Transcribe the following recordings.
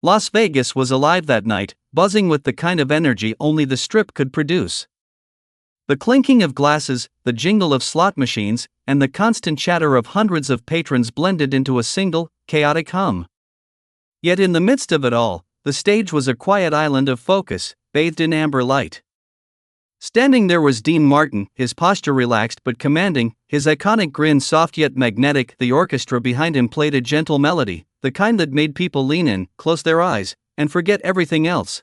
Las Vegas was alive that night, buzzing with the kind of energy only the Strip could produce. The clinking of glasses, the jingle of slot machines, and the constant chatter of hundreds of patrons blended into a single, chaotic hum. Yet in the midst of it all, the stage was a quiet island of focus, bathed in amber light. Standing there was Dean Martin, his posture relaxed but commanding, his iconic grin soft yet magnetic. The orchestra behind him played a gentle melody, the kind that made people lean in, close their eyes, and forget everything else.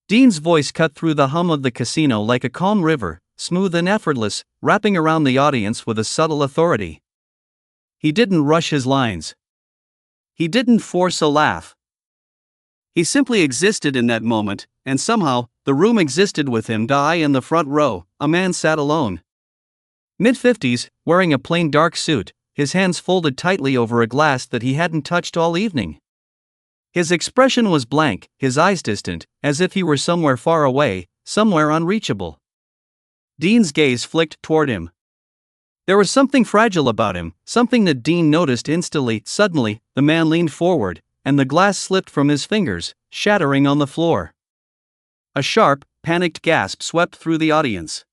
Dean's voice cut through the hum of the casino like a calm river, smooth and effortless, wrapping around the audience with a subtle authority. He didn't rush his lines. He didn't force a laugh. He simply existed in that moment, and somehow, the room existed with him. In the front row, a man sat alone. Mid-50s, wearing a plain dark suit, his hands folded tightly over a glass that he hadn't touched all evening. His expression was blank, his eyes distant, as if he were somewhere far away, somewhere unreachable. Dean's gaze flicked toward him. There was something fragile about him, something that Dean noticed instantly. Suddenly, the man leaned forward, and the glass slipped from his fingers, shattering on the floor. A sharp, panicked gasp swept through the audience.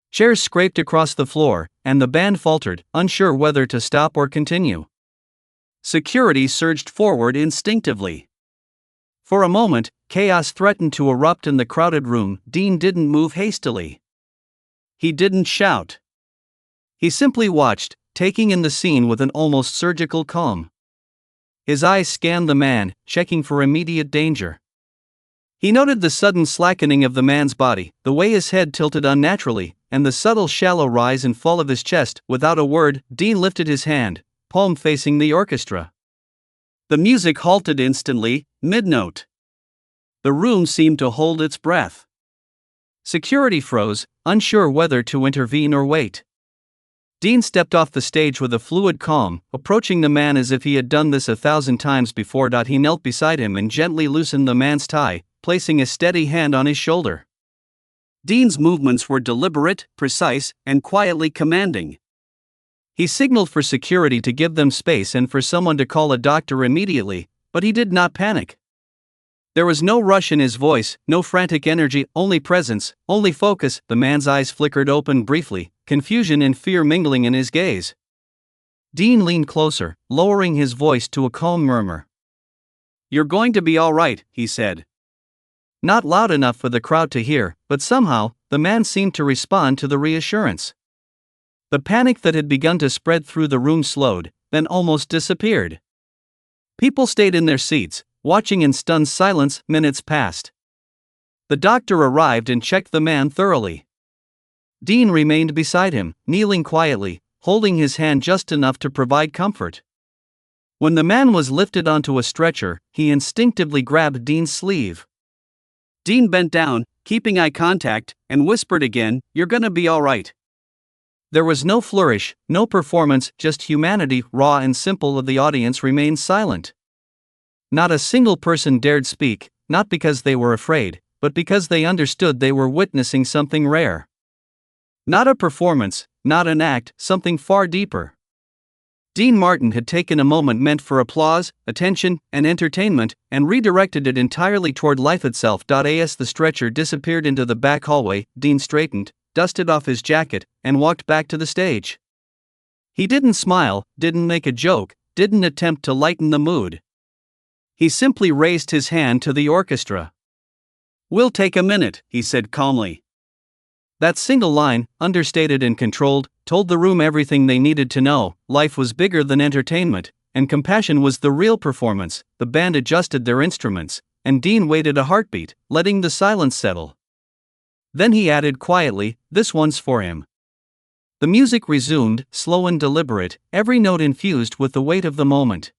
Chairs scraped across the floor, and the band faltered, unsure whether to stop or continue. Security surged forward instinctively. For a moment, chaos threatened to erupt in the crowded room. Dean didn't move hastily. He didn't shout. He simply watched, taking in the scene with an almost surgical calm. His eyes scanned the man, checking for immediate danger. He noted the sudden slackening of the man's body, the way his head tilted unnaturally, and the subtle shallow rise and fall of his chest. Without a word, Dean lifted his hand, palm facing the orchestra. The music halted instantly, mid-note. The room seemed to hold its breath. Security froze, unsure whether to intervene or wait. Dean stepped off the stage with a fluid calm, approaching the man as if he had done this 1,000 times before. He knelt beside him and gently loosened the man's tie, placing a steady hand on his shoulder. Dean's movements were deliberate, precise, and quietly commanding. He signaled for security to give them space and for someone to call a doctor immediately, but he did not panic. There was no rush in his voice, no frantic energy, only presence, only focus. The man's eyes flickered open briefly, confusion and fear mingling in his gaze. Dean leaned closer, lowering his voice to a calm murmur. "You're going to be all right," he said. Not loud enough for the crowd to hear, but somehow, the man seemed to respond to the reassurance. The panic that had begun to spread through the room slowed, then almost disappeared. People stayed in their seats, watching in stunned silence. Minutes passed. The doctor arrived and checked the man thoroughly. Dean remained beside him, kneeling quietly, holding his hand just enough to provide comfort. When the man was lifted onto a stretcher, he instinctively grabbed Dean's sleeve. Dean bent down, keeping eye contact, and whispered again, "You're gonna be all right." There was no flourish, no performance, just humanity, raw and simple. The audience remained silent. Not a single person dared speak, not because they were afraid, but because they understood they were witnessing something rare. Not a performance, not an act, something far deeper. Dean Martin had taken a moment meant for applause, attention, and entertainment, and redirected it entirely toward life itself. As the stretcher disappeared into the back hallway, Dean straightened, dusted off his jacket, and walked back to the stage. He didn't smile, didn't make a joke, didn't attempt to lighten the mood. He simply raised his hand to the orchestra. "We'll take a minute," he said calmly. That single line, understated and controlled, told the room everything they needed to know. Life was bigger than entertainment, and compassion was the real performance. The band adjusted their instruments, and Dean waited a heartbeat, letting the silence settle. Then he added quietly, "This one's for him." The music resumed, slow and deliberate, every note infused with the weight of the moment.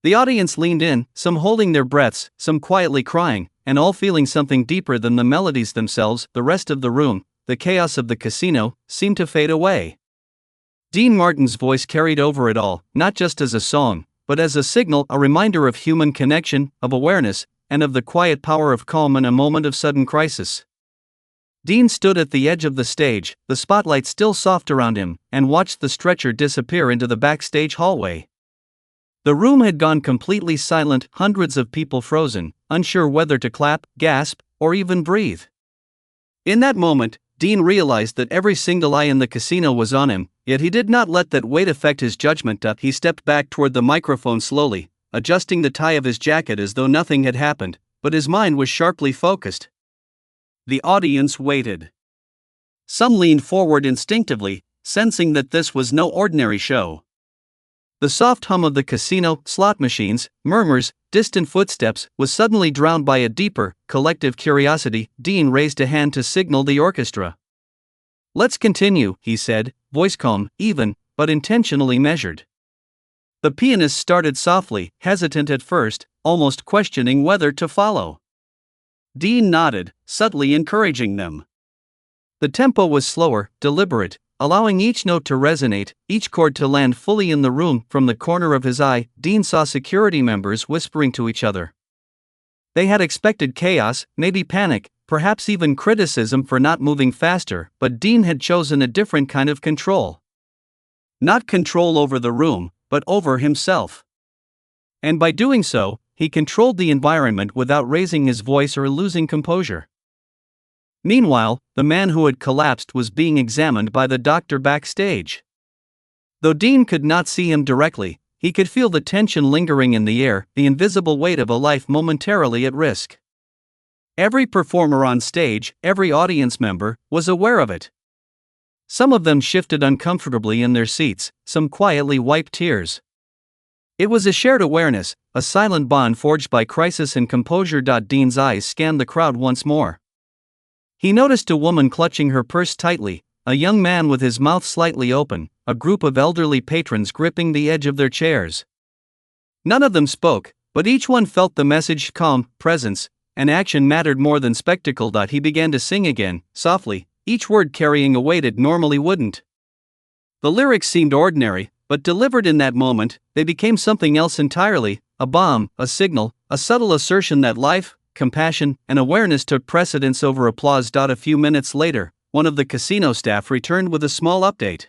The audience leaned in, some holding their breaths, some quietly crying, and all feeling something deeper than the melodies themselves. The rest of the room, the chaos of the casino, seemed to fade away. Dean Martin's voice carried over it all, not just as a song, but as a signal, a reminder of human connection, of awareness, and of the quiet power of calm in a moment of sudden crisis. Dean stood at the edge of the stage, the spotlight still soft around him, and watched the stretcher disappear into the backstage hallway. The room had gone completely silent, hundreds of people frozen, unsure whether to clap, gasp, or even breathe. In that moment, Dean realized that every single eye in the casino was on him, yet he did not let that weight affect his judgment. He stepped back toward the microphone slowly, adjusting the tie of his jacket as though nothing had happened, but his mind was sharply focused. The audience waited. Some leaned forward instinctively, sensing that this was no ordinary show. The soft hum of the casino, slot machines, murmurs, distant footsteps was suddenly drowned by a deeper, collective curiosity. Dean raised a hand to signal the orchestra. "Let's continue," he said, voice calm, even, but intentionally measured. The pianist started softly, hesitant at first, almost questioning whether to follow. Dean nodded, subtly encouraging them. The tempo was slower, deliberate, allowing each note to resonate, each chord to land fully in the room. From the corner of his eye, Dean saw security members whispering to each other. They had expected chaos, maybe panic, perhaps even criticism for not moving faster, but Dean had chosen a different kind of control. Not control over the room, but over himself. And by doing so, he controlled the environment without raising his voice or losing composure. Meanwhile, the man who had collapsed was being examined by the doctor backstage. Though Dean could not see him directly, he could feel the tension lingering in the air, the invisible weight of a life momentarily at risk. Every performer on stage, every audience member, was aware of it. Some of them shifted uncomfortably in their seats, some quietly wiped tears. It was a shared awareness, a silent bond forged by crisis and composure. Dean's eyes scanned the crowd once more. He noticed a woman clutching her purse tightly, a young man with his mouth slightly open, a group of elderly patrons gripping the edge of their chairs. None of them spoke, but each one felt the message: calm, presence, and action mattered more than spectacle. He began to sing again, softly, each word carrying a weight it normally wouldn't. The lyrics seemed ordinary, but delivered in that moment, they became something else entirely: a bomb, a signal, a subtle assertion that life, compassion, and awareness took precedence over applause. A few minutes later, one of the casino staff returned with a small update.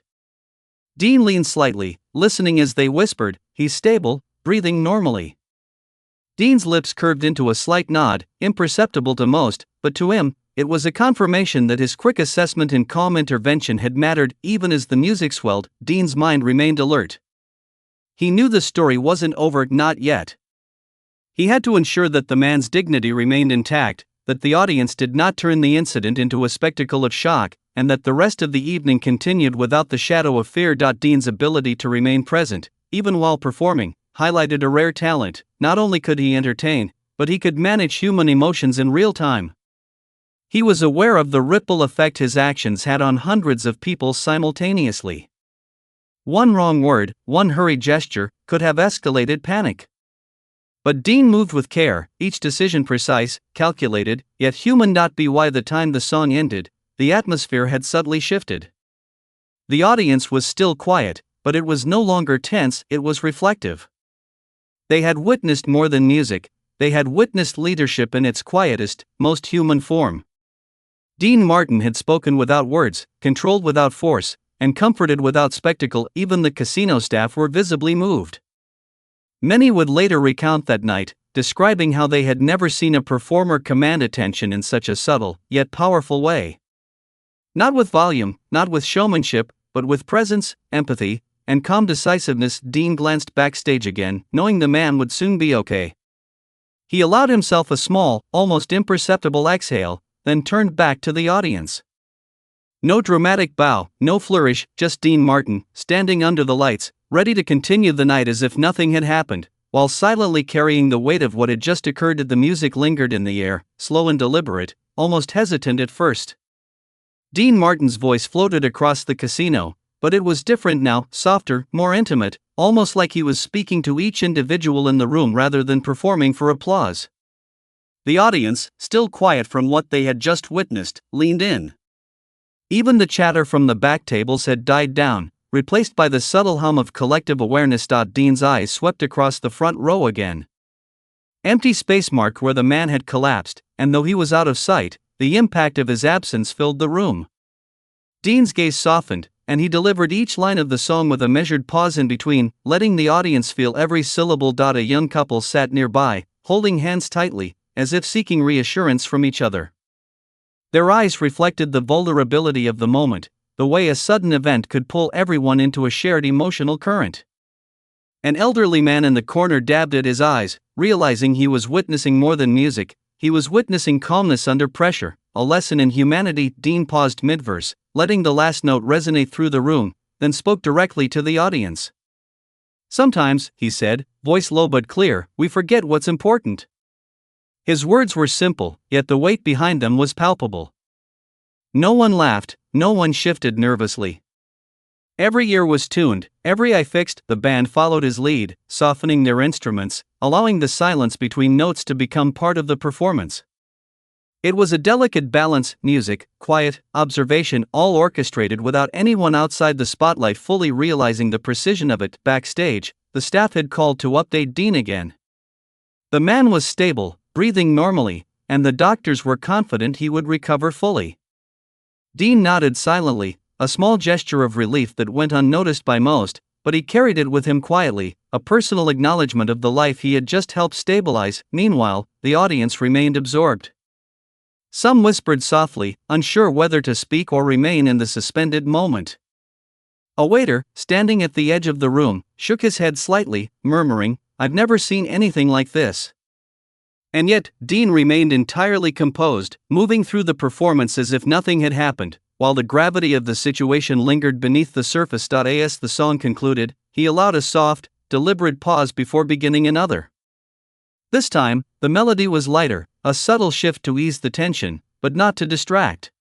Dean leaned slightly, listening as they whispered, "He's stable, breathing normally." Dean's lips curved into a slight nod, imperceptible to most, but to him, it was a confirmation that his quick assessment and calm intervention had mattered. Even as the music swelled, Dean's mind remained alert. He knew the story wasn't over, not yet. He had to ensure that the man's dignity remained intact, that the audience did not turn the incident into a spectacle of shock, and that the rest of the evening continued without the shadow of fear. Dean's ability to remain present, even while performing, highlighted a rare talent. Not only could he entertain, but he could manage human emotions in real time. He was aware of the ripple effect his actions had on hundreds of people simultaneously. One wrong word, one hurried gesture, could have escalated panic. But Dean moved with care, each decision precise, calculated, yet human. By the time the song ended, the atmosphere had subtly shifted. The audience was still quiet, but it was no longer tense, it was reflective. They had witnessed more than music, they had witnessed leadership in its quietest, most human form. Dean Martin had spoken without words, controlled without force, and comforted without spectacle. Even the casino staff were visibly moved. Many would later recount that night, describing how they had never seen a performer command attention in such a subtle, yet powerful way. Not with volume, not with showmanship, but with presence, empathy, and calm decisiveness. Dean glanced backstage again, knowing the man would soon be okay. He allowed himself a small, almost imperceptible exhale, then turned back to the audience. No dramatic bow, no flourish, just Dean Martin, standing under the lights, ready to continue the night as if nothing had happened, while silently carrying the weight of what had just occurred. The music lingered in the air, slow and deliberate, almost hesitant at first. Dean Martin's voice floated across the casino, but it was different now, softer, more intimate, almost like he was speaking to each individual in the room rather than performing for applause. The audience, still quiet from what they had just witnessed, leaned in. Even the chatter from the back tables had died down, replaced by the subtle hum of collective awareness. Dean's eyes swept across the front row again. Empty space marked where the man had collapsed, and though he was out of sight, the impact of his absence filled the room. Dean's gaze softened, and he delivered each line of the song with a measured pause in between, letting the audience feel every syllable. A young couple sat nearby, holding hands tightly, as if seeking reassurance from each other. Their eyes reflected the vulnerability of the moment, the way a sudden event could pull everyone into a shared emotional current. An elderly man in the corner dabbed at his eyes, realizing he was witnessing more than music. He was witnessing calmness under pressure, a lesson in humanity. Dean paused mid-verse, letting the last note resonate through the room, then spoke directly to the audience. "Sometimes," he said, voice low but clear, "we forget what's important." His words were simple, yet the weight behind them was palpable. No one laughed, no one shifted nervously. Every ear was tuned, every eye fixed. The band followed his lead, softening their instruments, allowing the silence between notes to become part of the performance. It was a delicate balance: music, quiet, observation, all orchestrated without anyone outside the spotlight fully realizing the precision of it. Backstage, the staff had called to update Dean again. The man was stable, breathing normally, and the doctors were confident he would recover fully. Dean nodded silently, a small gesture of relief that went unnoticed by most, but he carried it with him quietly, a personal acknowledgement of the life he had just helped stabilize. Meanwhile, the audience remained absorbed. Some whispered softly, unsure whether to speak or remain in the suspended moment. A waiter, standing at the edge of the room, shook his head slightly, murmuring, "I've never seen anything like this." And yet, Dean remained entirely composed, moving through the performance as if nothing had happened, while the gravity of the situation lingered beneath the surface. As the song concluded, he allowed a soft, deliberate pause before beginning another. This time, the melody was lighter, a subtle shift to ease the tension, but not to distract.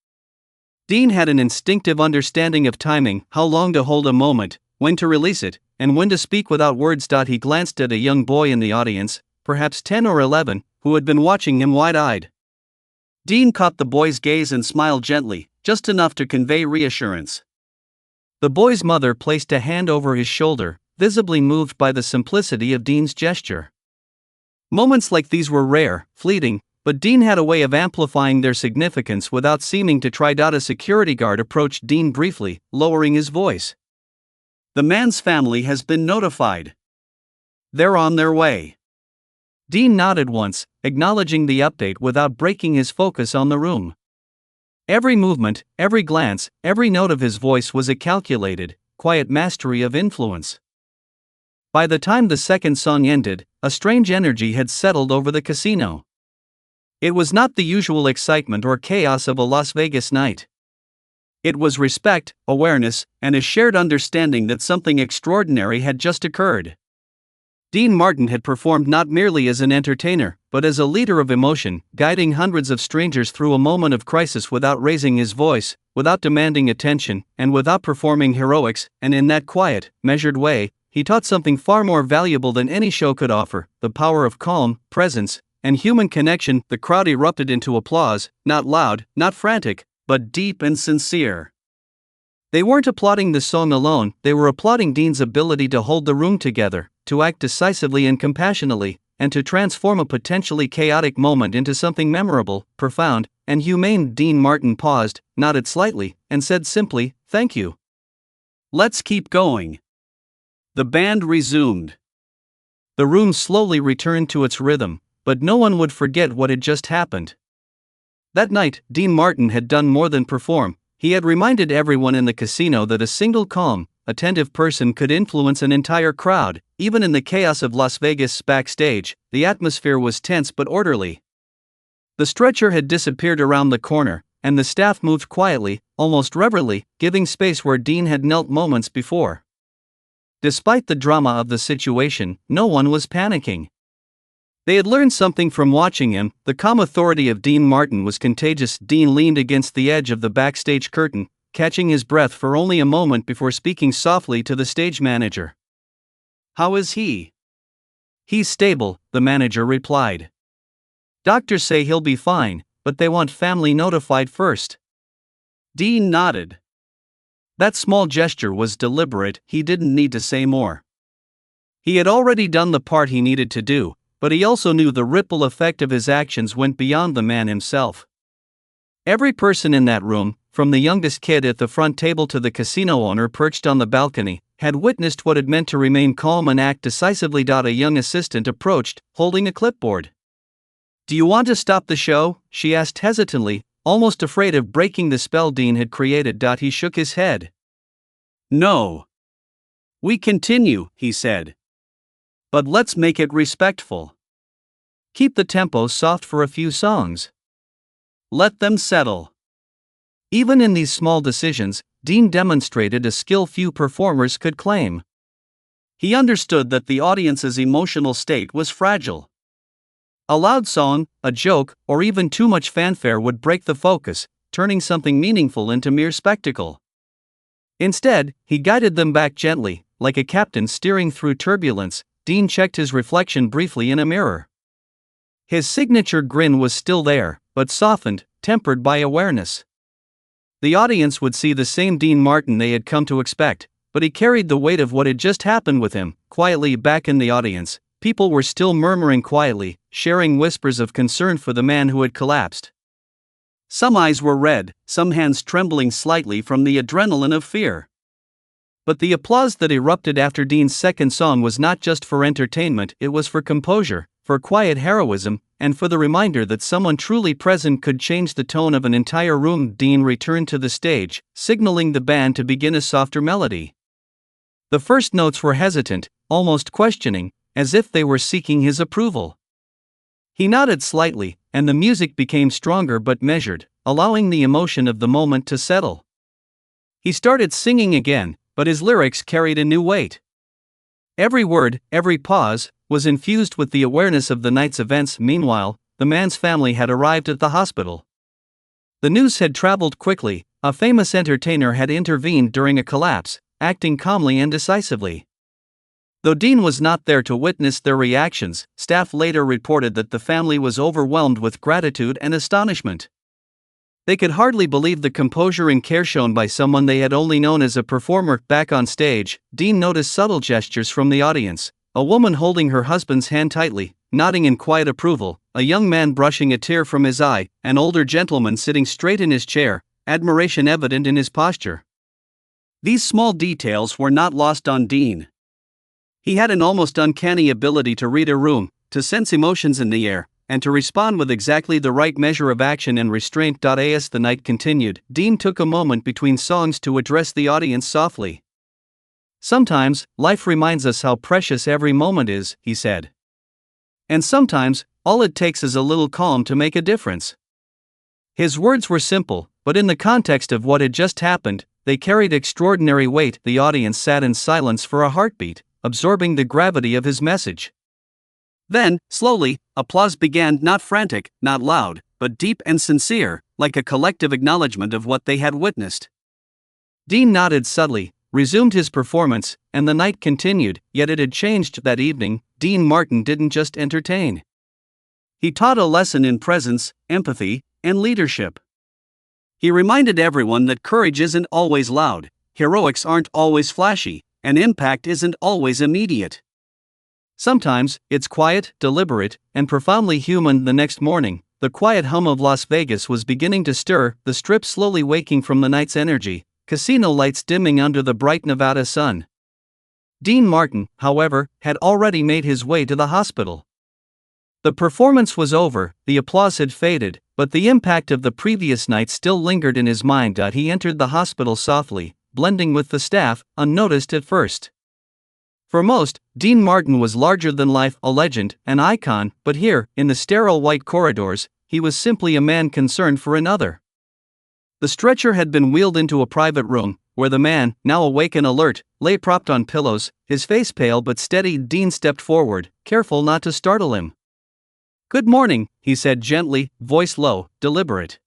Dean had an instinctive understanding of timing, how long to hold a moment, when to release it, and when to speak without words. He glanced at a young boy in the audience, perhaps 10 or 11, who had been watching him wide-eyed. Dean caught the boy's gaze and smiled gently, just enough to convey reassurance. The boy's mother placed a hand over his shoulder, visibly moved by the simplicity of Dean's gesture. Moments like these were rare, fleeting, but Dean had a way of amplifying their significance without seeming to try. A security guard approached Dean briefly, lowering his voice. "The man's family has been notified. They're on their way." Dean nodded once, acknowledging the update without breaking his focus on the room. Every movement, every glance, every note of his voice was a calculated, quiet mastery of influence. By the time the second song ended, a strange energy had settled over the casino. It was not the usual excitement or chaos of a Las Vegas night. It was respect, awareness, and a shared understanding that something extraordinary had just occurred. Dean Martin had performed not merely as an entertainer, but as a leader of emotion, guiding hundreds of strangers through a moment of crisis without raising his voice, without demanding attention, and without performing heroics. And in that quiet, measured way, he taught something far more valuable than any show could offer: the power of calm, presence, and human connection. The crowd erupted into applause, not loud, not frantic, but deep and sincere. They weren't applauding the song alone, they were applauding Dean's ability to hold the room together, to act decisively and compassionately, and to transform a potentially chaotic moment into something memorable, profound, and humane. Dean Martin paused, nodded slightly, and said simply, "Thank you. Let's keep going." The band resumed. The room slowly returned to its rhythm, but no one would forget what had just happened. That night, Dean Martin had done more than perform. He had reminded everyone in the casino that a single calm, attentive person could influence an entire crowd. Even in the chaos of Las Vegas. Backstage, the atmosphere was tense but orderly. The stretcher had disappeared around the corner, and the staff moved quietly, almost reverently, giving space where Dean had knelt moments before. Despite the drama of the situation, no one was panicking. They had learned something from watching him. The calm authority of Dean Martin was contagious. Dean leaned against the edge of the backstage curtain, catching his breath for only a moment before speaking softly to the stage manager. "How is he?" "He's stable," the manager replied. "Doctors say he'll be fine, but they want family notified first." Dean nodded. That small gesture was deliberate. He didn't need to say more. He had already done the part he needed to do, but he also knew the ripple effect of his actions went beyond the man himself. Every person in that room, from the youngest kid at the front table to the casino owner perched on the balcony, had witnessed what it meant to remain calm and act decisively. A young assistant approached, holding a clipboard. "Do you want to stop the show?" she asked hesitantly, almost afraid of breaking the spell Dean had created. He shook his head. "No. We continue," he said. "But let's make it respectful. Keep the tempo soft for a few songs. Let them settle." Even in these small decisions, Dean demonstrated a skill few performers could claim. He understood that the audience's emotional state was fragile. A loud song, a joke, or even too much fanfare would break the focus, turning something meaningful into mere spectacle. Instead, he guided them back gently, like a captain steering through turbulence. Dean checked his reflection briefly in a mirror. His signature grin was still there, but softened, tempered by awareness. The audience would see the same Dean Martin they had come to expect, but he carried the weight of what had just happened with him. Quietly back in the audience, people were still murmuring quietly, sharing whispers of concern for the man who had collapsed. Some eyes were red, some hands trembling slightly from the adrenaline of fear. But the applause that erupted after Dean's second song was not just for entertainment, it was for composure, for quiet heroism, and for the reminder that someone truly present could change the tone of an entire room. Dean returned to the stage, signaling the band to begin a softer melody. The first notes were hesitant, almost questioning, as if they were seeking his approval. He nodded slightly, and the music became stronger but measured, allowing the emotion of the moment to settle. He started singing again, but his lyrics carried a new weight. Every word, every pause, was infused with the awareness of the night's events. Meanwhile, the man's family had arrived at the hospital. The news had traveled quickly. A famous entertainer had intervened during a collapse, acting calmly and decisively. Though Dean was not there to witness their reactions, staff later reported that the family was overwhelmed with gratitude and astonishment. They could hardly believe the composure and care shown by someone they had only known as a performer. Back on stage, Dean noticed subtle gestures from the audience. A woman holding her husband's hand tightly, nodding in quiet approval, a young man brushing a tear from his eye, an older gentleman sitting straight in his chair, admiration evident in his posture. These small details were not lost on Dean. He had an almost uncanny ability to read a room, to sense emotions in the air, and to respond with exactly the right measure of action and restraint. As the night continued, Dean took a moment between songs to address the audience softly. "Sometimes, life reminds us how precious every moment is," he said. "And sometimes, all it takes is a little calm to make a difference." His words were simple, but in the context of what had just happened, they carried extraordinary weight. The audience sat in silence for a heartbeat, absorbing the gravity of his message. Then, slowly, applause began, not frantic, not loud, but deep and sincere, like a collective acknowledgement of what they had witnessed. Dean nodded subtly, resumed his performance, and the night continued. Yet it had changed that evening. Dean Martin didn't just entertain. He taught a lesson in presence, empathy, and leadership. He reminded everyone that courage isn't always loud, heroics aren't always flashy, and impact isn't always immediate. Sometimes, it's quiet, deliberate, and profoundly human. The next morning, the quiet hum of Las Vegas was beginning to stir, the Strip slowly waking from the night's energy, casino lights dimming under the bright Nevada sun. Dean Martin, however, had already made his way to the hospital. The performance was over, the applause had faded, but the impact of the previous night still lingered in his mind. He entered the hospital softly, blending with the staff, unnoticed at first. For most, Dean Martin was larger than life, a legend, an icon, but here, in the sterile white corridors, he was simply a man concerned for another. The stretcher had been wheeled into a private room, where the man, now awake and alert, lay propped on pillows, his face pale but steady. Dean stepped forward, careful not to startle him. "Good morning," he said gently, voice low, deliberate.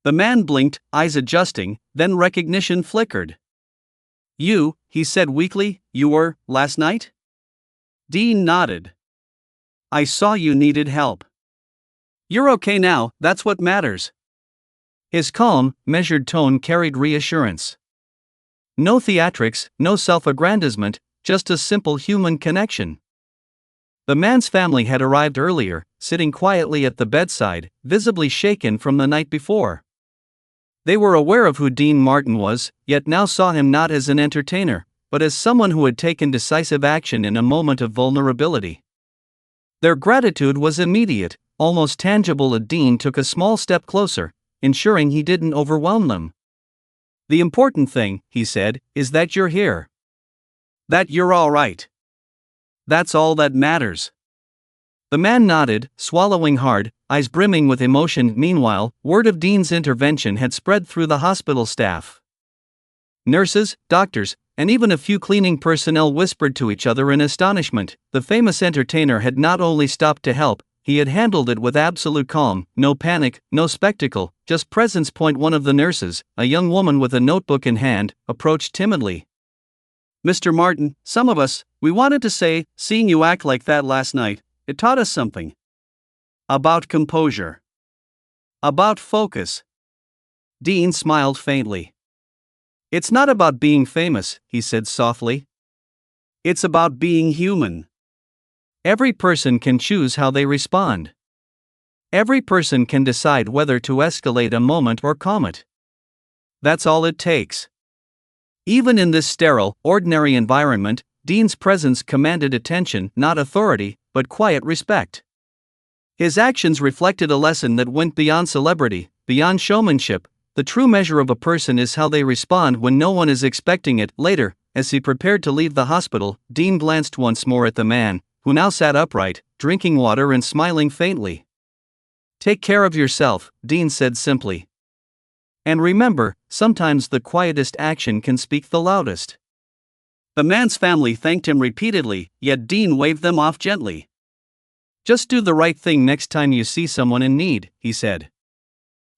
The man blinked, eyes adjusting, then recognition flickered. "You," he said weakly, "you were, last night?" Dean nodded. "I saw you needed help. You're okay now, that's what matters." His calm, measured tone carried reassurance. No theatrics, no self-aggrandizement, just a simple human connection. The man's family had arrived earlier, sitting quietly at the bedside, visibly shaken from the night before. They were aware of who Dean Martin was, yet now saw him not as an entertainer, but as someone who had taken decisive action in a moment of vulnerability. Their gratitude was immediate, almost tangible as Dean took a small step closer, ensuring he didn't overwhelm them. "The important thing," he said, "is that you're here. That you're all right. That's all that matters." The man nodded, swallowing hard, eyes brimming with emotion. Meanwhile, word of Dean's intervention had spread through the hospital staff. Nurses, doctors, and even a few cleaning personnel whispered to each other in astonishment. The famous entertainer had not only stopped to help, he had handled it with absolute calm, no panic, no spectacle, just presence. One of the nurses, a young woman with a notebook in hand, approached timidly. "Mr. Martin, some of us, we wanted to say, seeing you act like that last night, it taught us something. About composure. About focus." Dean smiled faintly. "It's not about being famous," he said softly. "It's about being human. Every person can choose how they respond. Every person can decide whether to escalate a moment or calm it. That's all it takes." Even in this sterile, ordinary environment, Dean's presence commanded attention, not authority, but quiet respect. His actions reflected a lesson that went beyond celebrity, beyond showmanship. The true measure of a person is how they respond when no one is expecting it. Later, as he prepared to leave the hospital, Dean glanced once more at the man, who now sat upright, drinking water and smiling faintly. "Take care of yourself," Dean said simply. "And remember, sometimes the quietest action can speak the loudest." The man's family thanked him repeatedly, yet Dean waved them off gently. "Just do the right thing next time you see someone in need," he said.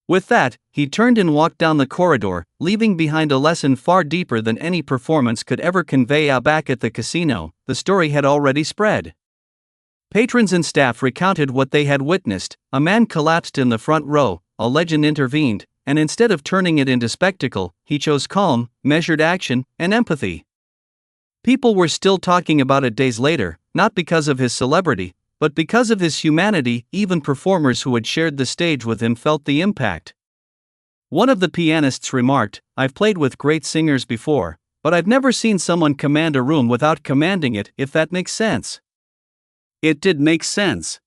With that, he turned and walked down the corridor, leaving behind a lesson far deeper than any performance could ever convey. Back at the casino, the story had already spread. Patrons and staff recounted what they had witnessed. A man collapsed in the front row, a legend intervened, and instead of turning it into spectacle, he chose calm, measured action, and empathy. People were still talking about it days later, not because of his celebrity, but because of his humanity. Even performers who had shared the stage with him felt the impact. One of the pianists remarked, "I've played with great singers before, but I've never seen someone command a room without commanding it, if that makes sense." It did make sense.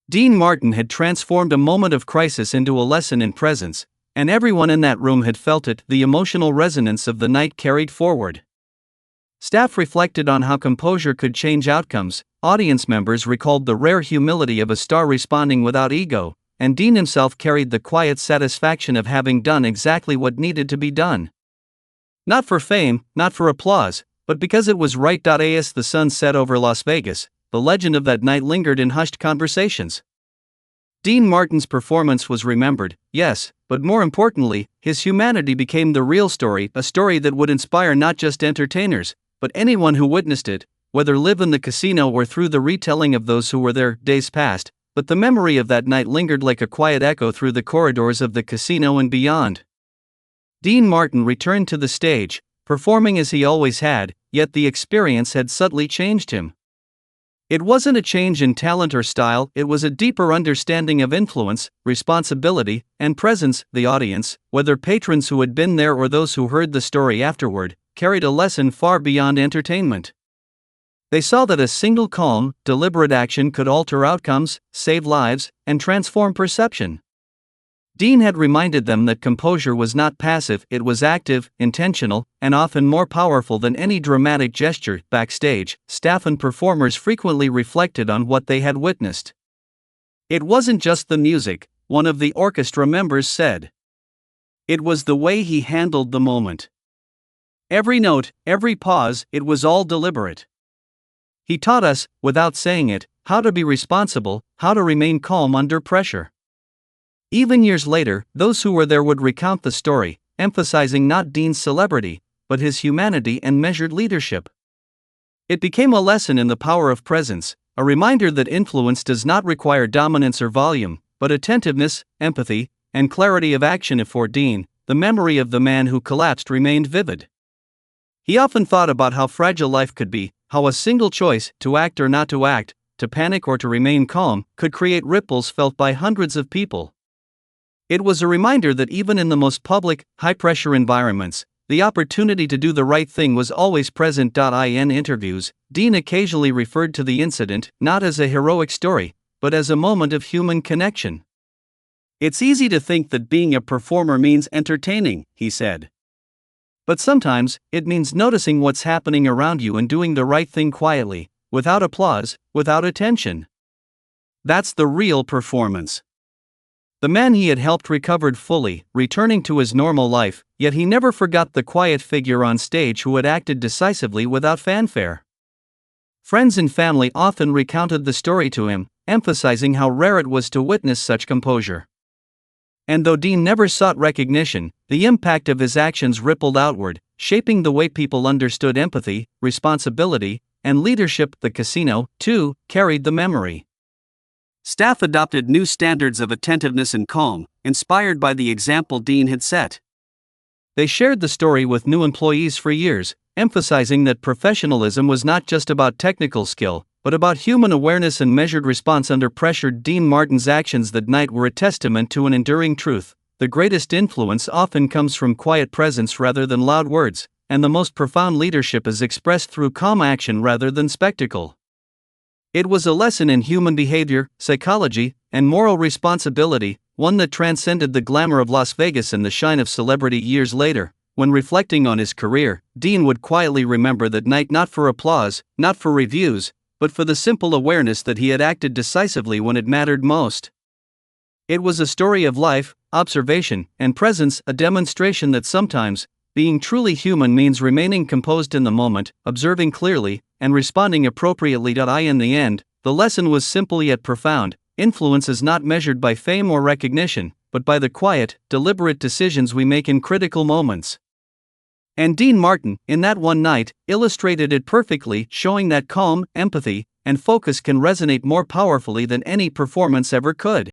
Dean Martin had transformed a moment of crisis into a lesson in presence, and everyone in that room had felt it. The emotional resonance of the night carried forward. Staff reflected on how composure could change outcomes, audience members recalled the rare humility of a star responding without ego, and Dean himself carried the quiet satisfaction of having done exactly what needed to be done. Not for fame, not for applause, but because it was right. As the sun set over Las Vegas, the legend of that night lingered in hushed conversations. Dean Martin's performance was remembered, yes, but more importantly, his humanity became the real story, a story that would inspire not just entertainers, but anyone who witnessed it, whether live in the casino or through the retelling of those who were there. Days passed, but the memory of that night lingered like a quiet echo through the corridors of the casino and beyond. Dean Martin returned to the stage, performing as he always had, yet the experience had subtly changed him. It wasn't a change in talent or style, it was a deeper understanding of influence, responsibility, and presence. The audience, whether patrons who had been there or those who heard the story afterward, carried a lesson far beyond entertainment. They saw that a single calm, deliberate action could alter outcomes, save lives, and transform perception. Dean had reminded them that composure was not passive, it was active, intentional, and often more powerful than any dramatic gesture. Backstage, staff and performers frequently reflected on what they had witnessed. "It wasn't just the music," one of the orchestra members said. "It was the way he handled the moment. Every note, every pause, it was all deliberate. He taught us, without saying it, how to be responsible, how to remain calm under pressure." Even years later, those who were there would recount the story, emphasizing not Dean's celebrity, but his humanity and measured leadership. It became a lesson in the power of presence, a reminder that influence does not require dominance or volume, but attentiveness, empathy, and clarity of action. For Dean, the memory of the man who collapsed remained vivid. He often thought about how fragile life could be, how a single choice, to act or not to act, to panic or to remain calm, could create ripples felt by hundreds of people. It was a reminder that even in the most public, high-pressure environments, the opportunity to do the right thing was always present. In interviews, Dean occasionally referred to the incident not as a heroic story, but as a moment of human connection. "It's easy to think that being a performer means entertaining," he said. "But sometimes, it means noticing what's happening around you and doing the right thing quietly, without applause, without attention. That's the real performance." The man he had helped recovered fully, returning to his normal life, yet he never forgot the quiet figure on stage who had acted decisively without fanfare. Friends and family often recounted the story to him, emphasizing how rare it was to witness such composure. And though Dean never sought recognition, the impact of his actions rippled outward, shaping the way people understood empathy, responsibility, and leadership. The casino, too, carried the memory. Staff adopted new standards of attentiveness and calm, inspired by the example Dean had set. They shared the story with new employees for years, emphasizing that professionalism was not just about technical skill, but about human awareness and measured response under pressure. Dean Martin's actions that night were a testament to an enduring truth: the greatest influence often comes from quiet presence rather than loud words, and the most profound leadership is expressed through calm action rather than spectacle. It was a lesson in human behavior, psychology, and moral responsibility, one that transcended the glamour of Las Vegas and the shine of celebrity. Years later, when reflecting on his career, Dean would quietly remember that night, not for applause, not for reviews, but for the simple awareness that he had acted decisively when it mattered most. It was a story of life, observation, and presence, a demonstration that sometimes, being truly human means remaining composed in the moment, observing clearly, and responding appropriately. In the end, the lesson was simple yet profound: influence is not measured by fame or recognition, but by the quiet, deliberate decisions we make in critical moments. And Dean Martin, in that one night, illustrated it perfectly, showing that calm, empathy, and focus can resonate more powerfully than any performance ever could.